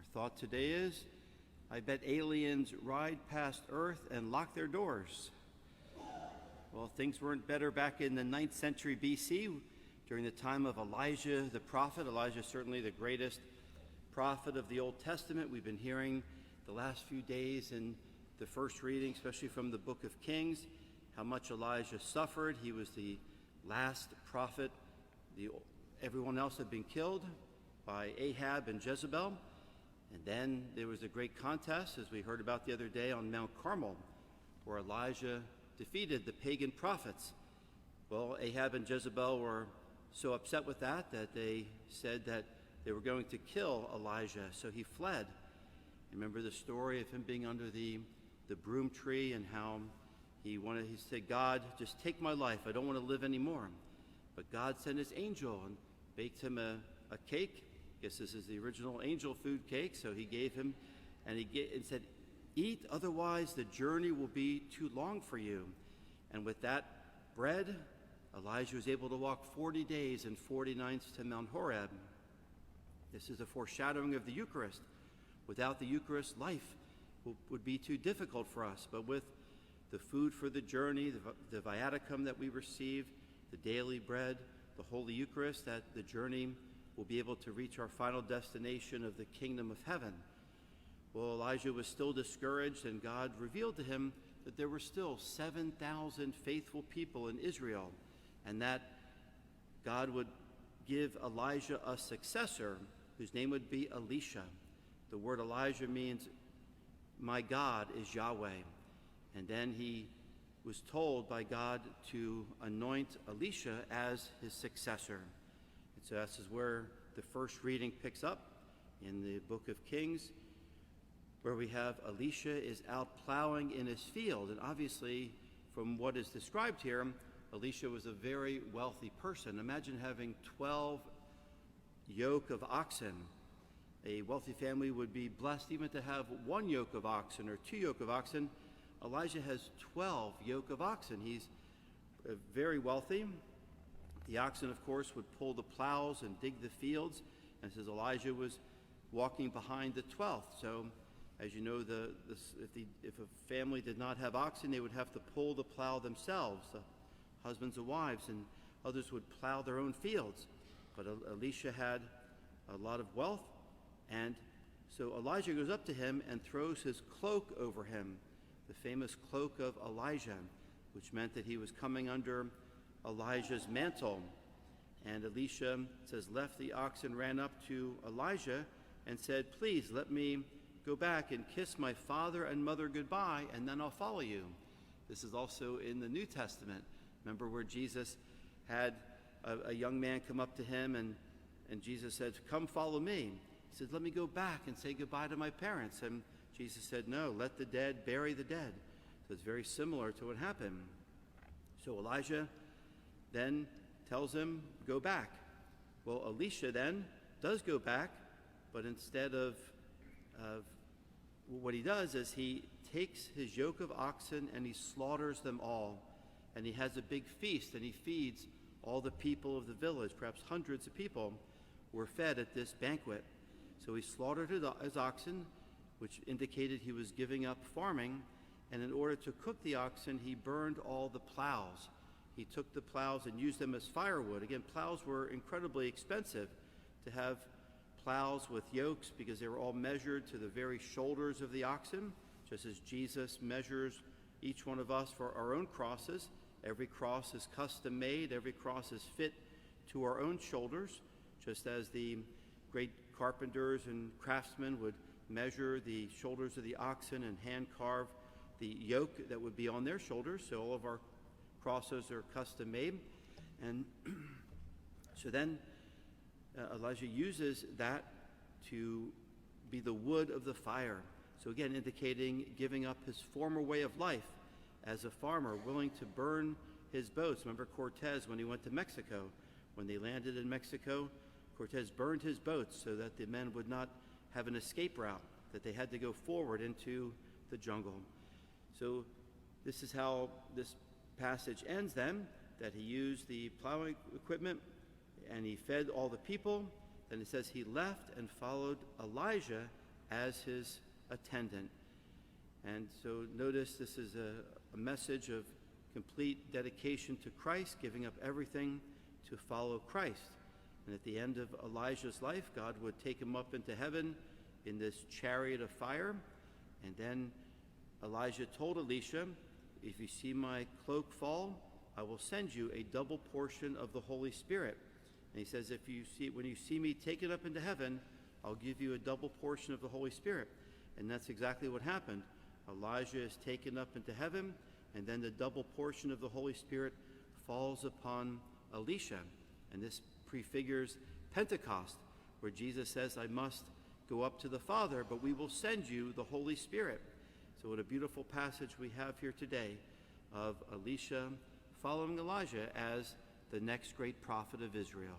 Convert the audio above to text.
Our thought today is, I bet aliens ride past Earth and lock their doors. Well, things weren't better back in the 9th century BC during the time of Elijah the prophet. Elijah, certainly the greatest prophet of the Old Testament. We've been hearing the last few days in the first reading, especially from the book of Kings, how much Elijah suffered. He was the last prophet. Everyone else had been killed by Ahab and Jezebel. And then there was a great contest, as we heard about the other day, on Mount Carmel, where Elijah defeated the pagan prophets. Well, Ahab and Jezebel were so upset with that they said that they were going to kill Elijah, so he fled. Remember the story of him being under the broom tree and how he said, God, just take my life. I don't want to live anymore. But God sent his angel and baked him a cake. I guess this is the original angel food cake. So he gave him, and said, eat, otherwise the journey will be too long for you. And with that bread, Elijah was able to walk 40 days and 40 nights to Mount Horeb. This is a foreshadowing of the Eucharist. Without the Eucharist, life would be too difficult for us. But with the food for the journey, the viaticum that we receive, the daily bread, the Holy Eucharist, that the journey will be able to reach our final destination of the kingdom of heaven. Well, Elijah was still discouraged, and God revealed to him that there were still 7,000 faithful people in Israel, and that God would give Elijah a successor whose name would be Elisha. The word Elijah means, my God is Yahweh. And then he was told by God to anoint Elisha as his successor. And so this is where the first reading picks up in the book of Kings, where we have Elisha is out plowing in his field. And obviously, from what is described here, Elisha was a very wealthy person. Imagine having 12 yoke of oxen. A wealthy family would be blessed even to have 1 yoke of oxen or 2 yoke of oxen. Elijah has 12 yoke of oxen. He's very wealthy. The oxen, of course, would pull the plows and dig the fields. And it says Elijah was walking behind the 12th. So, as you know, if a family did not have oxen, they would have to pull the plow themselves, husbands and wives, and others would plow their own fields. But Elisha had a lot of wealth, and so Elijah goes up to him and throws his cloak over him, the famous cloak of Elijah, which meant that he was coming under Elijah's mantle. And Elisha says, left the oxen, ran up to Elijah and said, please let me go back and kiss my father and mother goodbye, and then I'll follow you. This is also in the New Testament. Remember where Jesus had a young man come up to him, and Jesus said, come follow me. He said, let me go back and say goodbye to my parents. And Jesus said, no, let the dead bury the dead. So it's very similar to what happened. So Elijah then tells him, go back. Well, Elisha then does go back, but instead of what he does is he takes his yoke of oxen and he slaughters them all. And he has a big feast, and he feeds all the people of the village. Perhaps hundreds of people were fed at this banquet. So he slaughtered his oxen, which indicated he was giving up farming. And in order to cook the oxen, he burned all the plows. He took the plows and used them as firewood. Again, plows were incredibly expensive. To have plows with yokes, because they were all measured to the very shoulders of the oxen, just as Jesus measures each one of us for our own crosses. Every cross is custom made. Every cross is fit to our own shoulders, just as the great carpenters and craftsmen would measure the shoulders of the oxen and hand carve the yoke that would be on their shoulders. So all of our crosses are custom made. And so then Elijah uses that to be the wood of the fire. So again, indicating giving up his former way of life as a farmer, willing to burn his boats. Remember Cortez when he went to Mexico? When they landed in Mexico, Cortez burned his boats so that the men would not have an escape route, that they had to go forward into the jungle. So this is how this passage ends then, that he used the plowing equipment and he fed all the people. Then it says he left and followed Elijah as his attendant. And so notice this is a message of complete dedication to Christ, giving up everything to follow Christ. And at the end of Elijah's life, God would take him up into heaven in this chariot of fire. And then Elijah told Elisha, if you see my cloak fall, I will send you a double portion of the Holy Spirit. And he says, when you see me taken up into heaven, I'll give you a double portion of the Holy Spirit. And that's exactly what happened. Elijah is taken up into heaven, and then the double portion of the Holy Spirit falls upon Elisha. And this prefigures Pentecost, where Jesus says, I must go up to the Father, but we will send you the Holy Spirit. So what a beautiful passage we have here today of Elisha following Elijah as the next great prophet of Israel.